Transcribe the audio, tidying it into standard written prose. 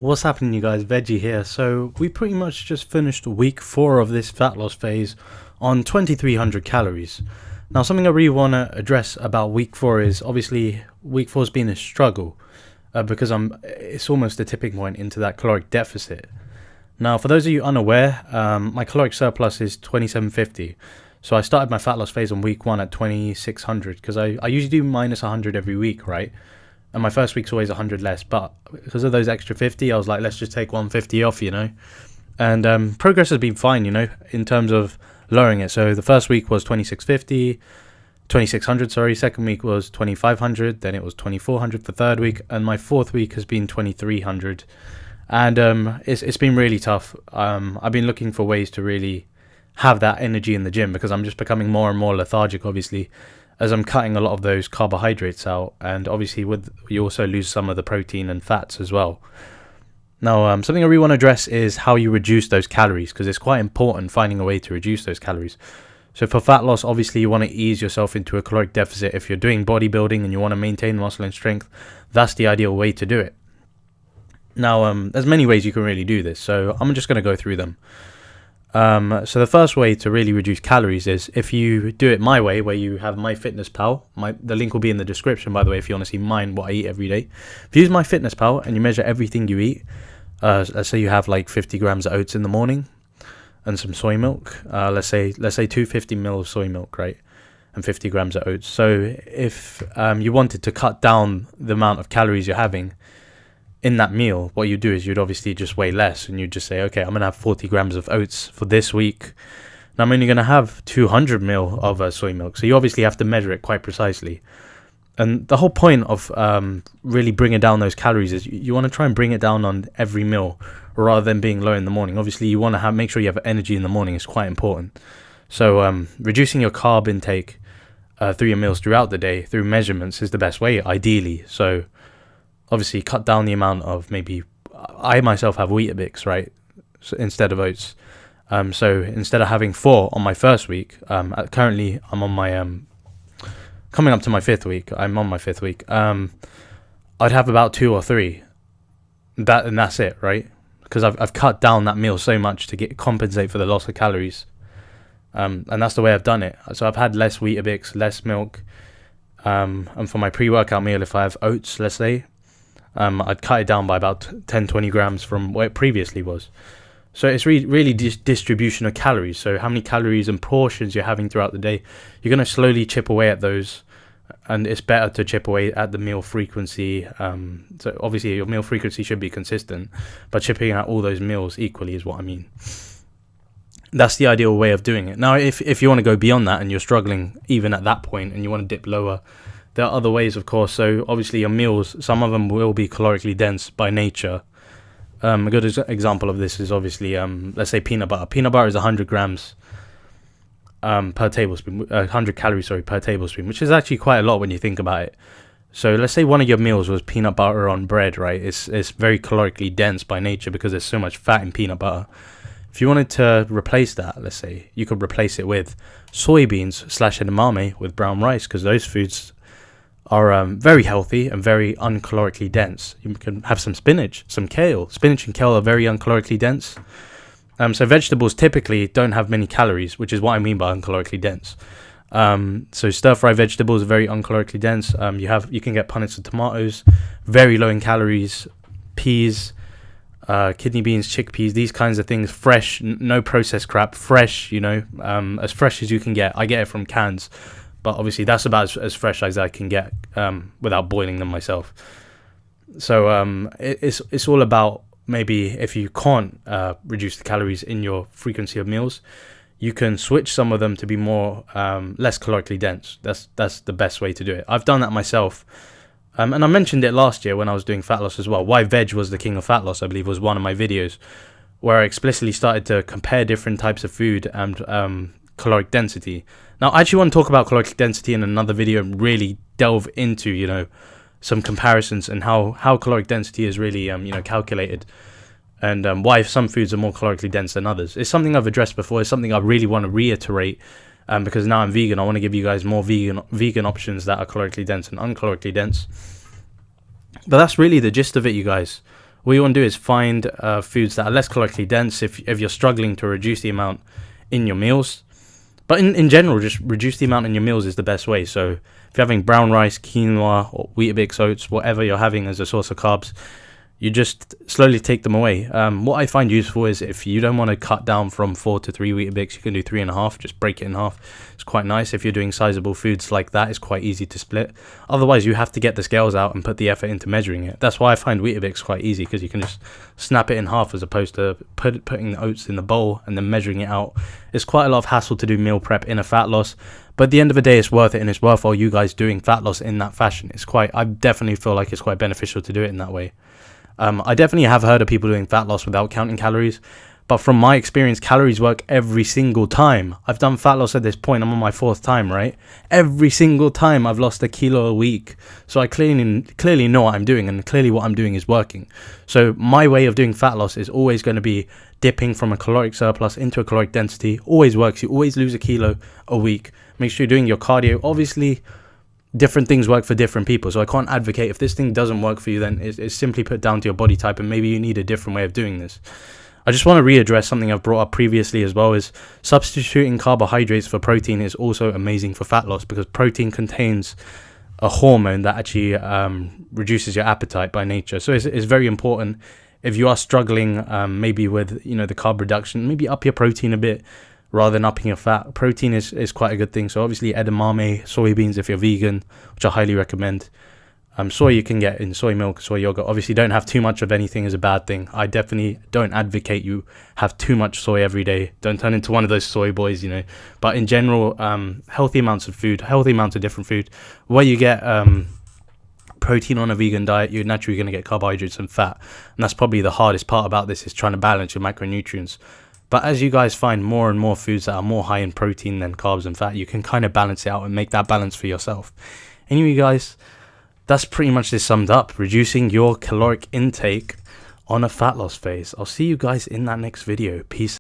What's happening, you guys? Veggie here. So we pretty much just finished week 4 of this fat loss phase on 2300 calories. Now something I really want to address about week 4 is obviously week 4 has been a struggle because it's almost a tipping point into that caloric deficit. Now for those of you unaware, my caloric surplus is 2750. So I started my fat loss phase on week 1 at 2600 because I usually do minus 100 every week, right? And my first week's always 100 less, but because of those extra 50, I was like, let's just take 150 off, And progress has been fine, in terms of lowering it. So the first week was 2600, sorry. Second week was 2500, then it was 2400 the third week, and my fourth week has been 2300. And it's been really tough. I've been looking for ways to really have that energy in the gym because I'm just becoming more and more lethargic, obviously, as I'm cutting a lot of those carbohydrates out, and obviously you also lose some of the protein and fats as well. Now something I really want to address is how you reduce those calories, because it's quite important finding a way to reduce those calories. So for fat loss, obviously you want to ease yourself into a caloric deficit. If you're doing bodybuilding and you want to maintain muscle and strength, that's the ideal way to do it. Now there's many ways you can really do this, so I'm just going to go through them. So the first way to really reduce calories is if you do it my way, where you have MyFitnessPal. The link will be in the description, by the way, if you want to see what I eat every day. If you use MyFitnessPal and you measure everything you eat, let's say you have like 50 grams of oats in the morning and some soy milk. Let's say 250 ml of soy milk, right? And 50 grams of oats. So if you wanted to cut down the amount of calories you're having in that meal, what you do is you'd obviously just weigh less, and you'd just say, okay, I'm going to have 40 grams of oats for this week. Now I'm only going to have 200 ml of soy milk. So you obviously have to measure it quite precisely. And the whole point of really bringing down those calories is you want to try and bring it down on every meal rather than being low in the morning. Obviously you want to make sure you have energy in the morning is quite important. So reducing your carb intake through your meals throughout the day through measurements is the best way, ideally. So obviously cut down the amount of, maybe I myself have Weetabix, right, so instead of oats. So instead of having 4 on my first week, currently I'm on my coming up to my 5th week. I'm on my 5th week. I'd have about 2 or 3. That's it, right? Because I've cut down that meal so much to compensate for the loss of calories. And that's the way I've done it. So I've had less Weetabix, less milk. And for my pre-workout meal, if I have oats, let's say, I'd cut it down by about 10-20 grams from what it previously was. So it's really distribution of calories. So how many calories and portions you're having throughout the day, you're going to slowly chip away at those, and it's better to chip away at the meal frequency. So obviously your meal frequency should be consistent, but chipping at all those meals equally is what I mean. That's the ideal way of doing it. Now if you want to go beyond that and you're struggling even at that point and you want to dip lower, there are other ways, of course. So obviously your meals, some of them will be calorically dense by nature. A good example of this is obviously, let's say peanut butter. Peanut butter is 100 grams per tablespoon, 100 calories, per tablespoon, which is actually quite a lot when you think about it. So let's say one of your meals was peanut butter on bread, right? It's very calorically dense by nature because there's so much fat in peanut butter. If you wanted to replace that, let's say, you could replace it with soybeans / edamame with brown rice, because those foods are very healthy and very uncalorically dense. You can have some spinach, some kale. Spinach and kale are very uncalorically dense. So vegetables typically don't have many calories, which is what I mean by uncalorically dense. So stir-fry vegetables are very uncalorically dense. You can get punnets of tomatoes, very low in calories. Peas, kidney beans, chickpeas, these kinds of things, fresh, no processed crap, fresh, as fresh as you can get. I get it from cans, but obviously that's about as fresh as I can get without boiling them myself. So it's all about, maybe if you can't reduce the calories in your frequency of meals, you can switch some of them to be more less calorically dense. That's the best way to do it. I've done that myself. And I mentioned it last year when I was doing fat loss as well. Why veg was the king of fat loss, I believe, was one of my videos where I explicitly started to compare different types of food and caloric density. Now, I actually want to talk about caloric density in another video and really delve into, some comparisons and how caloric density is really, calculated, and why some foods are more calorically dense than others. It's something I've addressed before. It's something I really want to reiterate, because now I'm vegan. I want to give you guys more vegan options that are calorically dense and uncalorically dense. But that's really the gist of it, you guys. what you want to do is find foods that are less calorically dense if you're struggling to reduce the amount in your meals. But in general, just reduce the amount in your meals is the best way. So if you're having brown rice, quinoa, or Weetabix oats, whatever you're having as a source of carbs, you just slowly take them away. What I find useful is if you don't want to cut down from 4 to 3 Weetabix, you can do 3.5, just break it in half. It's quite nice. If you're doing sizable foods like that, it's quite easy to split. Otherwise, you have to get the scales out and put the effort into measuring it. That's why I find Weetabix quite easy, because you can just snap it in half as opposed to putting the oats in the bowl and then measuring it out. It's quite a lot of hassle to do meal prep in a fat loss, but at the end of the day, it's worth it, and it's worthwhile you guys doing fat loss in that fashion. I definitely feel like it's quite beneficial to do it in that way. I definitely have heard of people doing fat loss without counting calories, but from my experience, calories work every single time. I've done fat loss at this point. I'm on my 4th time, right? Every single time I've lost a kilo a week. So I clearly know what I'm doing, and clearly what I'm doing is working. So my way of doing fat loss is always going to be dipping from a caloric surplus into a caloric density. Always works. You always lose a kilo a week. Make sure you're doing your cardio. Obviously, different things work for different people, so I can't advocate. If this thing doesn't work for you, then it's simply put down to your body type, and maybe you need a different way of doing this. I just want to readdress something I've brought up previously as well, is substituting carbohydrates for protein is also amazing for fat loss, because protein contains a hormone that actually reduces your appetite by nature. So it's very important if you are struggling maybe with the carb reduction, maybe up your protein a bit rather than upping your fat. Protein is quite a good thing. So obviously edamame, soybeans if you're vegan, which I highly recommend. Soy you can get in soy milk, soy yogurt. Obviously don't have too much of anything is a bad thing. I definitely don't advocate you have too much soy every day. Don't turn into one of those soy boys, But in general, healthy amounts of food, healthy amounts of different food. Where you get protein on a vegan diet, you're naturally going to get carbohydrates and fat. And that's probably the hardest part about this, is trying to balance your macronutrients. But as you guys find more and more foods that are more high in protein than carbs and fat, you can kind of balance it out and make that balance for yourself. Anyway, guys, that's pretty much this summed up. Reducing your caloric intake on a fat loss phase. I'll see you guys in that next video. Peace.